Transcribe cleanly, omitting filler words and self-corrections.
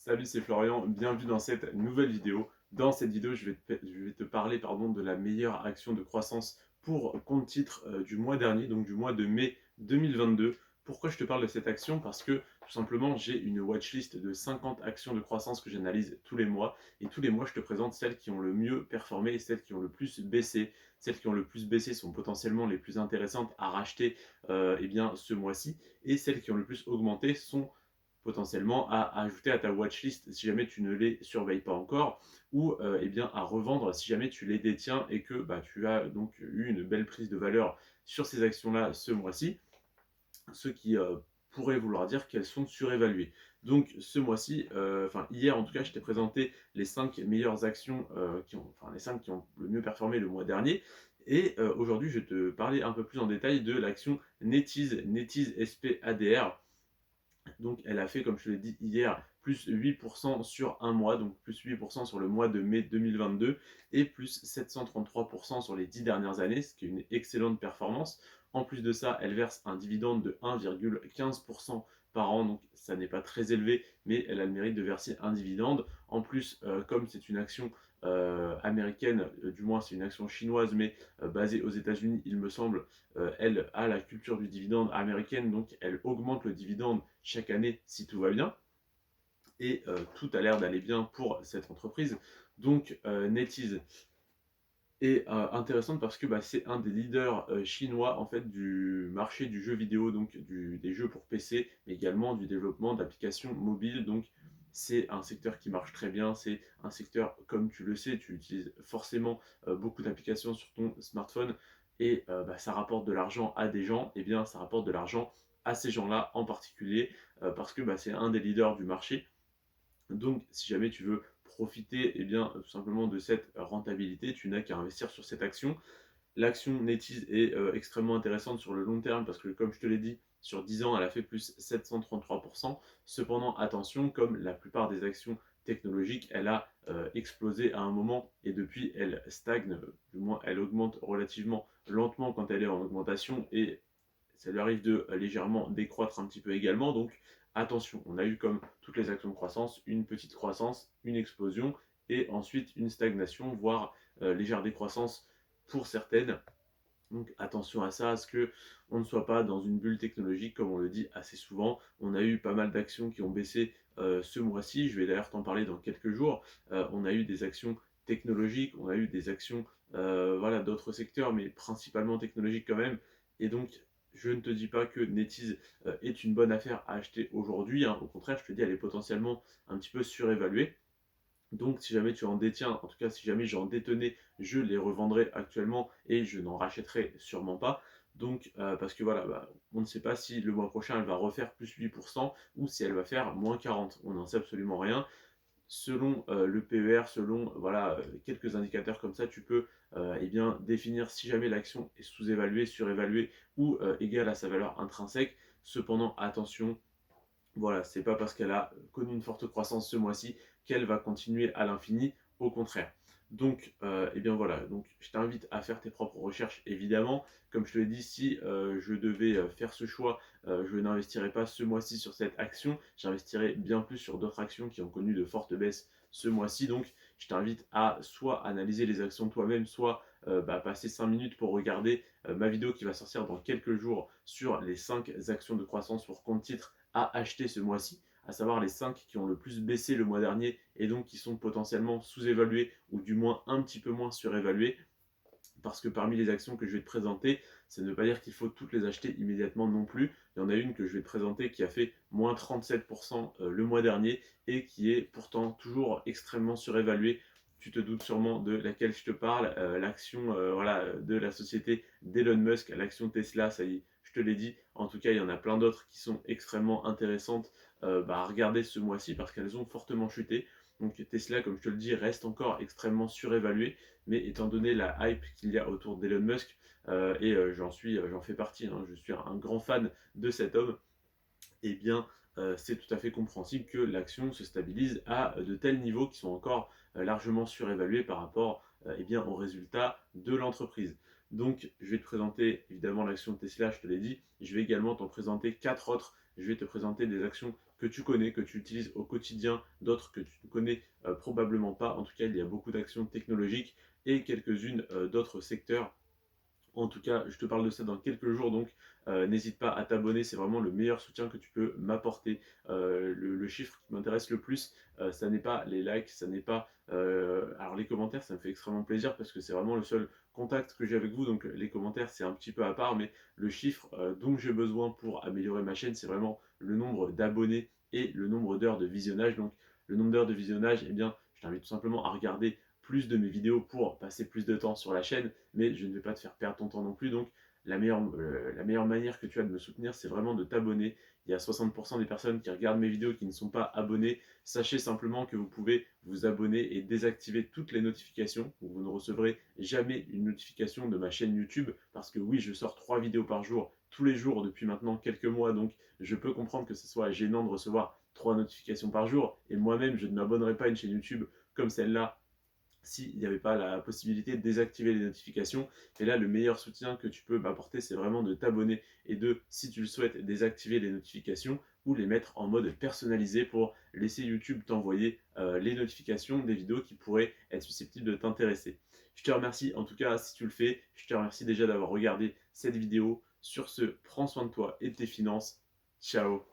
Salut, c'est Florian, bienvenue dans cette nouvelle vidéo. Dans cette vidéo, je vais te parler de la meilleure action de croissance pour compte titre du mois dernier, donc du mois de mai 2022. Pourquoi je te parle de cette action? Parce que tout simplement, j'ai une watchlist de 50 actions de croissance que j'analyse tous les mois. Et tous les mois, je te présente celles qui ont le mieux performé et celles qui ont le plus baissé. Celles qui ont le plus baissé sont potentiellement les plus intéressantes à racheter ce mois-ci. Et celles qui ont le plus augmenté sont potentiellement à ajouter à ta watchlist si jamais tu ne les surveilles pas encore, ou à revendre si jamais tu les détiens et que tu as donc eu une belle prise de valeur sur ces actions-là ce mois-ci, ce qui pourrait vouloir dire qu'elles sont surévaluées. Donc ce mois-ci, hier en tout cas, je t'ai présenté les 5 meilleures actions les 5 qui ont le mieux performé le mois dernier. Et aujourd'hui, je vais te parler un peu plus en détail de l'action NetEase SPADR. Donc elle a fait, comme je te l'ai dit hier, plus 8% sur un mois, donc plus 8% sur le mois de mai 2022 et plus 733% sur les 10 dernières années, ce qui est une excellente performance. En plus de ça, elle verse un dividende de 1,15% par an, donc ça n'est pas très élevé, mais elle a le mérite de verser un dividende. En plus, comme c'est une action américaine, du moins c'est une action chinoise, mais basée aux États-Unis, il me semble, elle a la culture du dividende américaine, donc elle augmente le dividende chaque année si tout va bien. Et tout a l'air d'aller bien pour cette entreprise. Donc NetEase est intéressante parce que c'est un des leaders chinois en fait du marché du jeu vidéo, donc des jeux pour PC, mais également du développement d'applications mobiles. Donc c'est un secteur qui marche très bien, c'est un secteur, comme tu le sais, tu utilises forcément beaucoup d'applications sur ton smartphone et ça rapporte de l'argent à des gens, et bien ça rapporte de l'argent à ces gens-là en particulier parce que c'est un des leaders du marché. Donc, si jamais tu veux profiter tout simplement de cette rentabilité, tu n'as qu'à investir sur cette action. L'action NetEase est extrêmement intéressante sur le long terme parce que, comme je te l'ai dit, sur 10 ans, elle a fait plus 733%. Cependant, attention, comme la plupart des actions technologiques, elle a explosé à un moment et depuis, elle stagne, du moins, elle augmente relativement lentement quand elle est en augmentation et ça lui arrive de légèrement décroître un petit peu également. Donc attention, on a eu comme toutes les actions de croissance, une petite croissance, une explosion et ensuite une stagnation, voire légère décroissance pour certaines. Donc attention à ça, à ce que on ne soit pas dans une bulle technologique comme on le dit assez souvent. On a eu pas mal d'actions qui ont baissé ce mois-ci. Je vais d'ailleurs t'en parler dans quelques jours. On a eu des actions technologiques, on a eu des actions d'autres secteurs, mais principalement technologiques quand même. Et donc je ne te dis pas que NetEase est une bonne affaire à acheter aujourd'hui, hein. Au contraire, je te dis elle est potentiellement un petit peu surévaluée. Donc, si jamais tu en détiens, en tout cas, si jamais j'en détenais, je les revendrai actuellement et je n'en rachèterai sûrement pas. Donc, parce que voilà, on ne sait pas si le mois prochain elle va refaire plus 8% ou si elle va faire moins 40. On n'en sait absolument rien. Selon le PER, selon quelques indicateurs comme ça, tu peux définir si jamais l'action est sous-évaluée, surévaluée ou égale à sa valeur intrinsèque. Cependant, attention, voilà, c'est pas parce qu'elle a connu une forte croissance ce mois-ci qu'elle va continuer à l'infini, au contraire. Donc, donc je t'invite à faire tes propres recherches, évidemment. Comme je te l'ai dit, si je devais faire ce choix, je n'investirais pas ce mois-ci sur cette action, j'investirais bien plus sur d'autres actions qui ont connu de fortes baisses ce mois-ci. Donc, je t'invite à soit analyser les actions toi-même, soit passer 5 minutes pour regarder ma vidéo qui va sortir dans quelques jours sur les 5 actions de croissance pour compte titre à acheter ce mois-ci, à savoir les 5 qui ont le plus baissé le mois dernier et donc qui sont potentiellement sous-évalués ou du moins un petit peu moins surévalués. Parce que parmi les actions que je vais te présenter, ça ne veut pas dire qu'il faut toutes les acheter immédiatement non plus. Il y en a une que je vais te présenter qui a fait moins 37% le mois dernier et qui est pourtant toujours extrêmement surévaluée. Tu te doutes sûrement de laquelle je te parle, l'action de la société d'Elon Musk, l'action Tesla, ça y est, je te l'ai dit. En tout cas, il y en a plein d'autres qui sont extrêmement intéressantes à regarder ce mois-ci parce qu'elles ont fortement chuté. Donc Tesla, comme je te le dis, reste encore extrêmement surévalué, mais étant donné la hype qu'il y a autour d'Elon Musk, j'en fais partie, hein, je suis un grand fan de cet homme, eh bien, c'est tout à fait compréhensible que l'action se stabilise à de tels niveaux qui sont encore largement surévalués par rapport aux résultats de l'entreprise. Donc, je vais te présenter évidemment l'action Tesla, je te l'ai dit. Je vais également t'en présenter 4 autres je vais te présenter des actions que tu connais, que tu utilises au quotidien, d'autres que tu ne connais probablement pas. En tout cas, il y a beaucoup d'actions technologiques et quelques-unes d'autres secteurs. En tout cas, je te parle de ça dans quelques jours, donc n'hésite pas à t'abonner, c'est vraiment le meilleur soutien que tu peux m'apporter. Le chiffre qui m'intéresse le plus, ça n'est pas les likes, ça n'est pas... alors les commentaires, ça me fait extrêmement plaisir parce que c'est vraiment le seul contact que j'ai avec vous, donc les commentaires, c'est un petit peu à part, mais le chiffre dont j'ai besoin pour améliorer ma chaîne, c'est vraiment le nombre d'abonnés et le nombre d'heures de visionnage. Donc le nombre d'heures de visionnage, eh bien, je t'invite tout simplement à regarder plus de mes vidéos pour passer plus de temps sur la chaîne, mais je ne vais pas te faire perdre ton temps non plus. Donc, la meilleure manière que tu as de me soutenir, c'est vraiment de t'abonner. Il y a 60% des personnes qui regardent mes vidéos qui ne sont pas abonnées. Sachez simplement que vous pouvez vous abonner et désactiver toutes les notifications. Donc vous ne recevrez jamais une notification de ma chaîne YouTube parce que oui, je sors 3 vidéos par jour, tous les jours depuis maintenant quelques mois. Donc, je peux comprendre que ce soit gênant de recevoir 3 notifications par jour. Et moi-même, je ne m'abonnerai pas à une chaîne YouTube comme celle-là s'il n'y avait pas la possibilité de désactiver les notifications. Et là, le meilleur soutien que tu peux m'apporter, c'est vraiment de t'abonner et de, si tu le souhaites, désactiver les notifications ou les mettre en mode personnalisé pour laisser YouTube t'envoyer les notifications des vidéos qui pourraient être susceptibles de t'intéresser. Je te remercie en tout cas si tu le fais. Je te remercie déjà d'avoir regardé cette vidéo. Sur ce, prends soin de toi et de tes finances. Ciao.